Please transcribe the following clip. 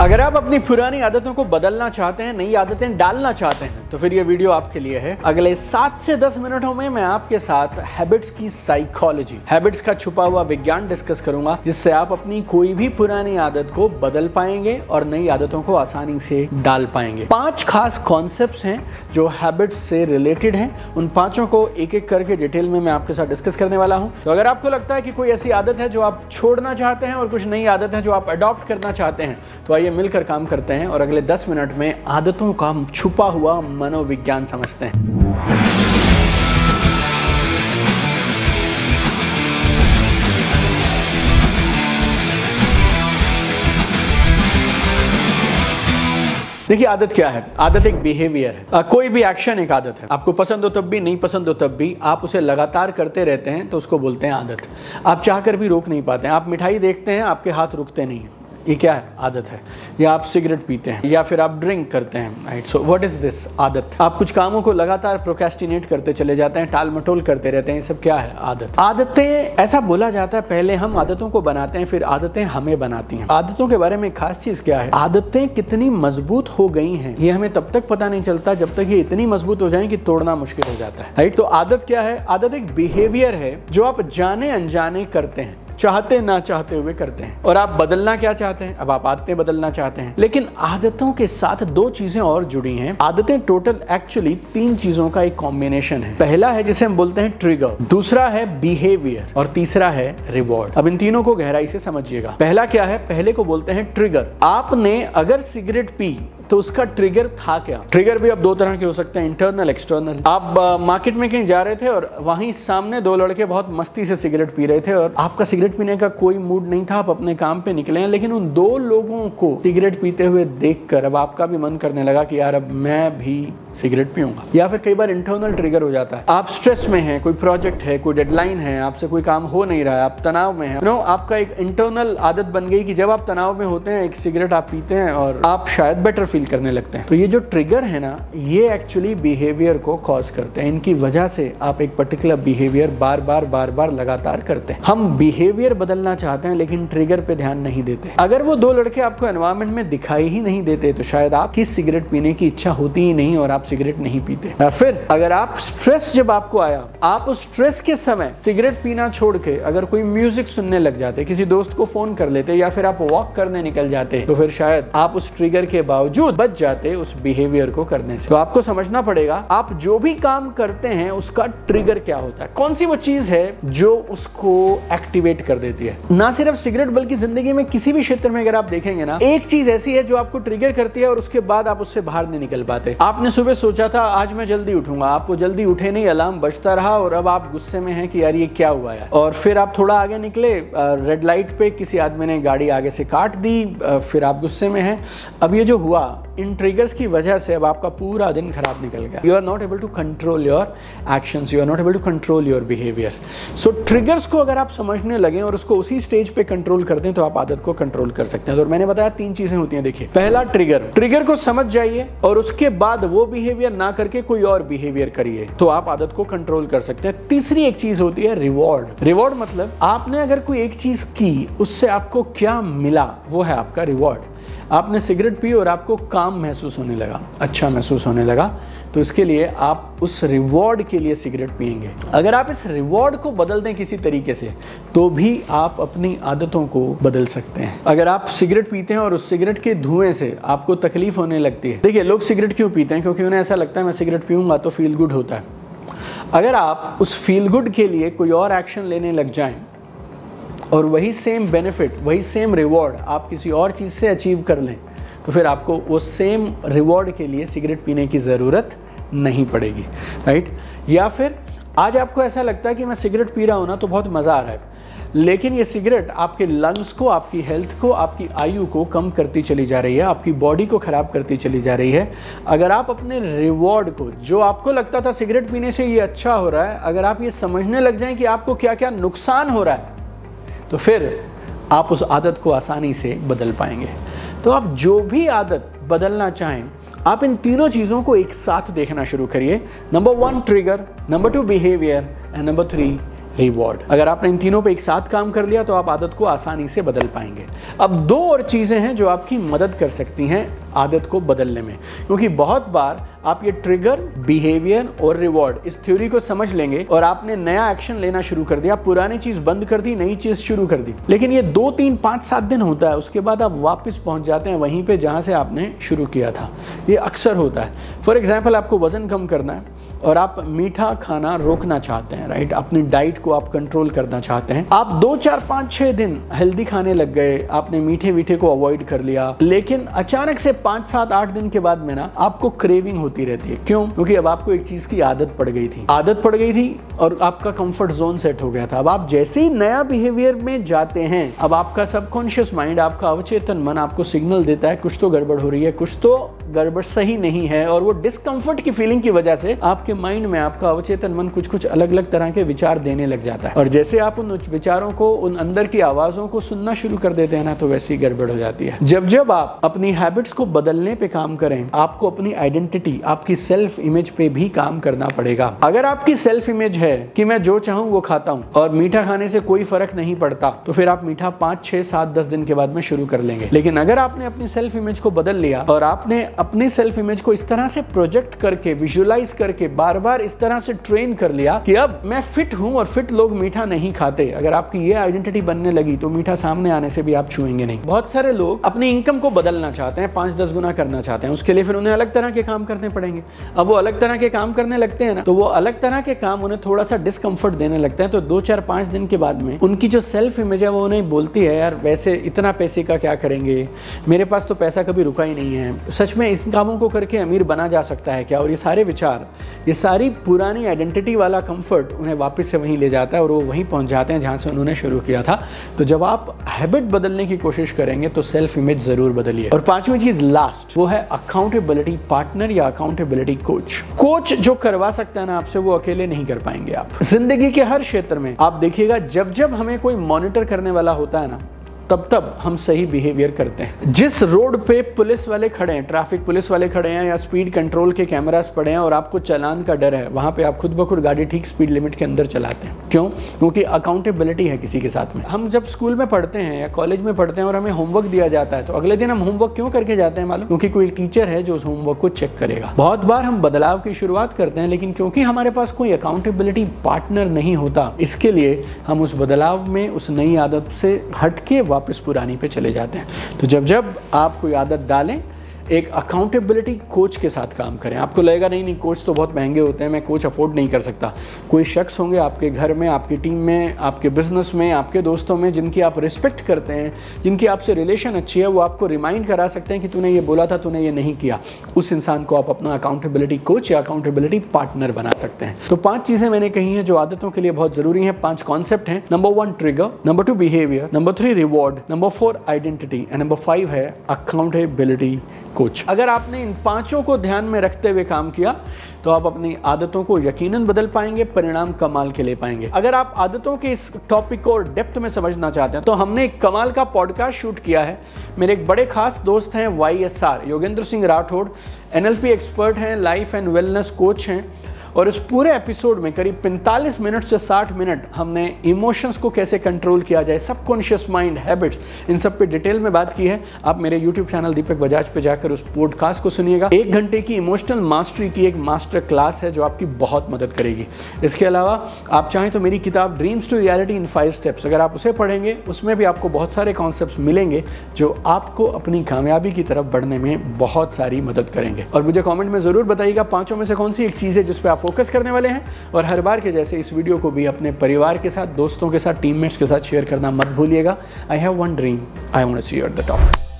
अगर आप अपनी पुरानी आदतों को बदलना चाहते हैं, नई आदतें डालना चाहते हैं, तो फिर ये वीडियो आपके लिए है। अगले 7 से 10 मिनटों में मैं आपके साथ हैबिट्स की साइकोलॉजी, हैबिट्स का छुपा हुआ विज्ञान डिस्कस करूंगा, जिससे आप अपनी कोई भी पुरानी आदत को बदल पाएंगे और नई आदतों को आसानी से डाल पाएंगे। 5 खास कॉन्सेप्ट्स हैं जो हैबिट्स से रिलेटेड हैं। उन पांचों को एक एक करके डिटेल में मैं आपके साथ डिस्कस करने वाला हूं। तो अगर आपको लगता है कि कोई ऐसी आदत है जो आप छोड़ना चाहते हैं और कुछ नई आदत है जो आप अडॉप्ट करना चाहते हैं, तो आइए मिलकर काम करते हैं और अगले 10 मिनट में आदतों का छुपा हुआ मनोविज्ञान समझते हैं। देखिए, आदत क्या है? आदत एक बिहेवियर है। कोई भी एक्शन एक आदत है। आपको पसंद हो तब भी, नहीं पसंद हो तब भी, आप उसे लगातार करते रहते हैं तो उसको बोलते हैं आदत। आप चाहकर भी रोक नहीं पाते हैं। आप मिठाई देखते हैं, आपके हाथ रुकते नहीं हैं, ये क्या है? आदत है। या आप सिगरेट पीते हैं, या फिर आप ड्रिंक करते हैं, right? So what is this? आदत। आप कुछ कामों को लगातार प्रोक्रेस्टिनेट करते चले जाते हैं, टाल मटोल करते रहते हैं, ये सब क्या है? आदत। आदतें, ऐसा बोला जाता है, पहले हम आदतों को बनाते हैं, फिर आदतें हमें बनाती हैं। आदतों के बारे में एक खास चीज क्या है? आदतें कितनी मजबूत हो गई हैं, ये हमें तब तक पता नहीं चलता जब तक ये इतनी मजबूत हो जाए कि तोड़ना मुश्किल हो जाता है, राइट? तो आदत क्या है? आदत एक बिहेवियर है जो आप जाने अनजाने करते हैं, चाहते ना चाहते हुए करते हैं। और आप बदलना क्या चाहते हैं? अब आप आदतें बदलना चाहते हैं, लेकिन आदतों के साथ 2 चीजें और जुड़ी हैं। आदतें टोटल एक्चुअली 3 चीजों का एक कॉम्बिनेशन है। पहला है जिसे हम बोलते हैं ट्रिगर, दूसरा है बिहेवियर और तीसरा है रिवॉर्ड। अब इन तीनों को गहराई से समझिएगा। पहला क्या है? पहले को बोलते हैं ट्रिगर। आपने अगर सिगरेट पी तो उसका ट्रिगर था क्या? ट्रिगर भी अब 2 तरह के हो सकते हैं, इंटरनल, एक्सटर्नल। आप मार्केट में कहीं जा रहे थे और वहीं सामने 2 लड़के बहुत मस्ती से सिगरेट पी रहे थे और आपका सिगरेट पीने का कोई मूड नहीं था, आप अपने काम पे निकले हैं, लेकिन उन 2 लोगों को सिगरेट पीते हुए देखकर अब आपका भी मन करने लगा कि यार अब मैं भी सिगरेट पीऊंगा। या फिर कई बार इंटरनल ट्रिगर हो जाता है। आप स्ट्रेस में हैं, कोई प्रोजेक्ट है, कोई डेडलाइन है, आपसे कोई काम हो नहीं रहा है, आप तनाव में हैं। आपका एक इंटरनल आदत बन गई कि जब आप तनाव में होते हैं, एक सिगरेट आप पीते हैं और आप शायद बेटर फील करने लगते हैं। तो ये जो ट्रिगर है ना, ये एक्चुअली बिहेवियर को कॉज करते हैं। इनकी वजह से आप एक पर्टिकुलर बिहेवियर बार बार लगातार करते हैं। हम बिहेवियर बदलना चाहते हैं लेकिन ट्रिगर पे ध्यान नहीं देते। अगर वो 2 लड़के आपको एनवायरमेंट में दिखाई ही नहीं देते तो शायद आपकी सिगरेट पीने की इच्छा होती ही नहीं और आप सिगरेट नहीं पीते। फिर अगर आप स्ट्रेस, जब आपको आया, आप उस स्ट्रेस के समय सिगरेट पीना छोड़ के अगर कोई म्यूजिक सुनने लग जाते, किसी दोस्त को फोन कर लेते, या फिर आप वॉक करने निकल जाते, तो फिर शायद आप उस ट्रिगर के बावजूद बच जाते उस बिहेवियर को करने से। तो आपको समझना पड़ेगा, आप जो भी काम करते हैं उसका ट्रिगर क्या होता है, कौन सी वो चीज है जो उसको एक्टिवेट कर देती है। ना सिर्फ सिगरेट बल्कि जिंदगी में किसी भी क्षेत्र में अगर आप देखेंगे ना, एक चीज ऐसी है जो आपको ट्रिगर करती है और उसके बाद आप उससे बाहर नहीं निकल पाते। आपने सुबह सोचा था आज मैं जल्दी उठूंगा, आप वो जल्दी उठे नहीं, अलार्म बजता रहा और अब आप गुस्से में हैं कि यार ये क्या हुआ है। और फिर आप थोड़ा आगे निकले, रेड लाइट पे किसी आदमी ने गाड़ी आगे से काट दी, फिर आप गुस्से में हैं। अब ये जो हुआ, इन ट्रिगर्स की वजह से अब आपका पूरा दिन खराब निकल गया। You are not able to control your actions, you are not able to control your behaviours. So triggers को अगर आप समझने लगे और उसको उसी स्टेज पे कंट्रोल करते हैं तो आप आदत को कंट्रोल कर सकते हैं। तो मैंने बताया 3 चीजें होती हैं। देखिए, पहला ट्रिगर, ट्रिगर को समझ जाइए और उसके बाद वो बिहेवियर ना करके कोई और बिहेवियर करिए तो आप आदत को कंट्रोल कर सकते हैं। तीसरी एक चीज होती है रिवॉर्ड। रिवॉर्ड मतलब आपने अगर कोई एक चीज की, उससे आपको क्या मिला, वो है आपका रिवॉर्ड। आपने सिगरेट पी और आपको काम महसूस होने लगा, अच्छा महसूस होने लगा, तो इसके लिए आप उस रिवॉर्ड के लिए सिगरेट पिएंगे। अगर आप इस रिवॉर्ड को बदल दें किसी तरीके से तो भी आप अपनी आदतों को बदल सकते हैं। अगर आप सिगरेट पीते हैं और उस सिगरेट के धुएं से आपको तकलीफ होने लगती है, देखिए लोग सिगरेट क्यों पीते हैं? क्योंकि उन्हें ऐसा लगता है मैं सिगरेट पीऊंगा तो फील गुड होता है। अगर आप उस फील गुड के लिए कोई और एक्शन लेने लग जाएं और वही सेम बेनिफिट, वही सेम रिवॉर्ड आप किसी और चीज़ से अचीव कर लें, तो फिर आपको वो सेम रिवॉर्ड के लिए सिगरेट पीने की ज़रूरत नहीं पड़ेगी, राइट? या फिर आज आपको ऐसा लगता है कि मैं सिगरेट पी रहा हूँ ना तो बहुत मज़ा आ रहा है, लेकिन ये सिगरेट आपके लंग्स को, आपकी हेल्थ को, आपकी आयु को कम करती चली जा रही है, आपकी बॉडी को ख़राब करती चली जा रही है। अगर आप अपने रिवॉर्ड को, जो आपको लगता था सिगरेट पीने से ये अच्छा हो रहा है, अगर आप ये समझने लग जाएं कि आपको क्या क्या नुकसान हो रहा है, तो फिर आप उस आदत को आसानी से बदल पाएंगे। तो आप जो भी आदत बदलना चाहें, आप इन तीनों चीज़ों को एक साथ देखना शुरू करिए। Number 1 trigger, number 2 behaviour and number 3 reward. अगर आपने इन तीनों पे एक साथ काम कर लिया तो आप आदत को आसानी से बदल पाएंगे। अब दो और चीजें हैं जो आपकी मदद कर सकती हैं आदत को बदलने में, क्योंकि बहुत बार आप ये ट्रिगर, बिहेवियर और रिवॉर्ड इस थ्योरी को समझ लेंगे और आपने नया एक्शन लेना शुरू कर दिया, पुरानी चीज बंद कर दी, नई चीज शुरू कर दी, लेकिन ये 2, 3, 5, 7 दिन होता है, उसके बाद आप वापस पहुंच जाते हैं वहीं पे जहां से आपने शुरू किया था। ये अक्सर होता है। फॉर एग्जाम्पल, आपको वजन कम करना है और आप मीठा खाना रोकना चाहते हैं, राइट? अपनी डाइट को आप कंट्रोल करना चाहते हैं। आप 2, 4, 5, 6 दिन हेल्दी खाने लग गए, आपने मीठे मीठे को अवॉइड कर लिया, लेकिन अचानक से 5, 7, 8 दिन के बाद में ना आपको क्रेविंग होती रहती है। क्यों? क्योंकि अब आपको एक चीज की आदत पड़ गई थी, और आपका कंफर्ट जोन सेट हो गया था। अब आप जैसे ही नया बिहेवियर में जाते हैं, अब आपका सबकॉन्शियस माइंड, आपका अवचेतन मन आपको सिग्नल देता है कुछ तो गड़बड़ हो रही है, कुछ तो गड़बड़ सही नहीं है, और वो डिस्कम्फर्ट की फीलिंग की वजह से आपके माइंड में आपका अवचेतन मन कुछ अलग अलग तरह के विचार देने लग जाता है। और जैसे आप उन विचारों को, उन अंदर की आवाजों को सुनना शुरू कर देते हैं ना, तो वैसी गड़बड़ हो जाती है। जब आप अपनी हैबिट्स को बदलने पे काम करें, आपको अपनी आइडेंटिटी, आपकी सेल्फ इमेज पे भी काम करना पड़ेगा। अगर आपकी सेल्फ इमेज है कि मैं जो चाहूं वो खाता हूं और मीठा खाने से कोई फर्क नहीं पड़ता, तो फिर आप मीठा 5, 6, 7, 10 दिन के बाद में शुरू कर लेंगे। लेकिन अगर आपने अपनी सेल्फ इमेज को बदल लिया और आपने अपनी सेल्फ इमेज को इस तरह से प्रोजेक्ट करके, विजुअलाइज करके, बार बार इस तरह से ट्रेन कर लिया कि अब मैं फिट हूं और फिट लोग मीठा नहीं खाते, अगर आपकी ये आइडेंटिटी बनने लगी तो मीठा सामने आने से भी आप छुएंगे नहीं। बहुत सारे लोग अपनी इनकम को बदलना चाहते हैं, 5-10 गुना करना चाहते हैं, उसके लिए फिर उन्हें अलग तरह के काम करने पड़ेंगे। अब वो अलग तरह के काम करने लगते हैं ना, तो वो अलग तरह के काम उन्हें थोड़ा सा डिस्कम्फर्ट देने लगता है। तो 2, 4, 5 दिन के बाद में उनकी जो सेल्फ इमेज है वो उन्हें बोलती है, यार वैसे इतना पैसे का क्या करेंगे, मेरे पास तो पैसा कभी रुका ही नहीं है, सच में इस कामों को करके अमीर बना जा सकता है क्या? और ये सारे विचार, ये सारी पुरानी आइडेंटिटी वाला कंफर्ट उन्हें वापस से वहीं ले जाता है और वो वहीं पहुंच जाते हैं जहां से उन्होंने शुरू किया था। तो जब आप हैबिट बदलने की कोशिश करेंगे तो सेल्फ इमेज जरूर बदलिए। और 5वीं चीज लास्ट, वो है अकाउंटेबिलिटी पार्टनर या अकाउंटेबिलिटी कोच जो करवा सकता है ना आपसे, वो अकेले नहीं कर पाएंगे आप। जिंदगी के हर क्षेत्र में आप देखिएगा, जब हमें कोई मॉनिटर करने वाला होता है ना, तब हम सही बिहेवियर करते हैं। जिस रोड पे पुलिस वाले खड़े हैं, ट्रैफिक पुलिस वाले खड़े हैं या स्पीड कंट्रोल के कैमरास पड़े हैं और आपको चालान का डर है, वहां पे आप खुद ब खुद गाड़ी ठीक स्पीड लिमिट के अंदर चलाते हैं। क्यों? क्योंकि अकाउंटेबिलिटी है किसी के साथ में। हम जब स्कूल में पढ़ते हैं या कॉलेज में पढ़ते हैं और हमें होमवर्क दिया जाता है, तो अगले दिन हम होमवर्क क्यों करके जाते हैं मालूम? क्योंकि कोई टीचर है जो उस होमवर्क को चेक करेगा। बहुत बार हम बदलाव की शुरुआत करते हैं, लेकिन क्योंकि हमारे पास कोई अकाउंटेबिलिटी पार्टनर नहीं होता, इसके लिए हम उस बदलाव में, उस नई आदत से हटके वापस पुरानी पे चले जाते हैं। तो जब आप कोई आदत डालें, एक अकाउंटेबिलिटी कोच के साथ काम करें। आपको लगेगा नहीं कोच तो बहुत महंगे होते हैं, मैं कोच अफोर्ड नहीं कर सकता। कोई शख्स होंगे आपके घर में, आपकी टीम में, आपके बिजनेस में, आपके दोस्तों में, जिनकी आप रिस्पेक्ट करते हैं, जिनकी आपसे रिलेशन अच्छी है, वो आपको रिमाइंड करा सकते हैं कि तूने ये बोला था, तूने ये नहीं किया। उस इंसान को आप अपना अकाउंटेबिलिटी कोच या अकाउंटेबिलिटी पार्टनर बना सकते हैं। तो 5 चीजें मैंने कही हैं जो आदतों के लिए बहुत जरूरी हैं। 5 कॉन्सेप्ट हैं। Number 1 trigger, number 2 behaviour, number 3 reward, number 4 identity and number 5 है अकाउंटेबिलिटी कोच। अगर आपने इन 5 को ध्यान में रखते हुए काम किया तो आप अपनी आदतों को यकीनन बदल पाएंगे, परिणाम कमाल के ले पाएंगे। अगर आप आदतों के इस टॉपिक को डेप्थ में समझना चाहते हैं तो हमने एक कमाल का पॉडकास्ट शूट किया है। मेरे एक बड़े खास दोस्त हैं YSR Yogendra Singh Rathore, NLP expert हैं, लाइफ एंड वेलनेस कोच हैं, और इस पूरे एपिसोड में करीब 45 मिनट से 60 मिनट हमने इमोशंस को कैसे कंट्रोल किया जाए, सबकॉन्शियस माइंड, हैबिट्स, इन सब पे डिटेल में बात की है। आप मेरे YouTube चैनल दीपक बजाज पे जाकर उस पॉडकास्ट को सुनिएगा। 1 घंटे की इमोशनल मास्टरी की एक मास्टर क्लास है जो आपकी बहुत मदद करेगी। इसके अलावा आप चाहें तो मेरी किताब dreams to reality in 5 steps, अगर आप उसे पढ़ेंगे, उसमें भी आपको बहुत सारे कॉन्सेप्ट्स मिलेंगे जो आपको अपनी कामयाबी की तरफ बढ़ने में बहुत सारी मदद करेंगे। और मुझे कॉमेंट में ज़रूर बताइएगा 5 में से कौन सी एक चीज़ है जिस पर फोकस करने वाले हैं। और हर बार के जैसे इस वीडियो को भी अपने परिवार के साथ, दोस्तों के साथ, टीममेट्स के साथ शेयर करना मत भूलिएगा। I have one dream, I want to see you at the top.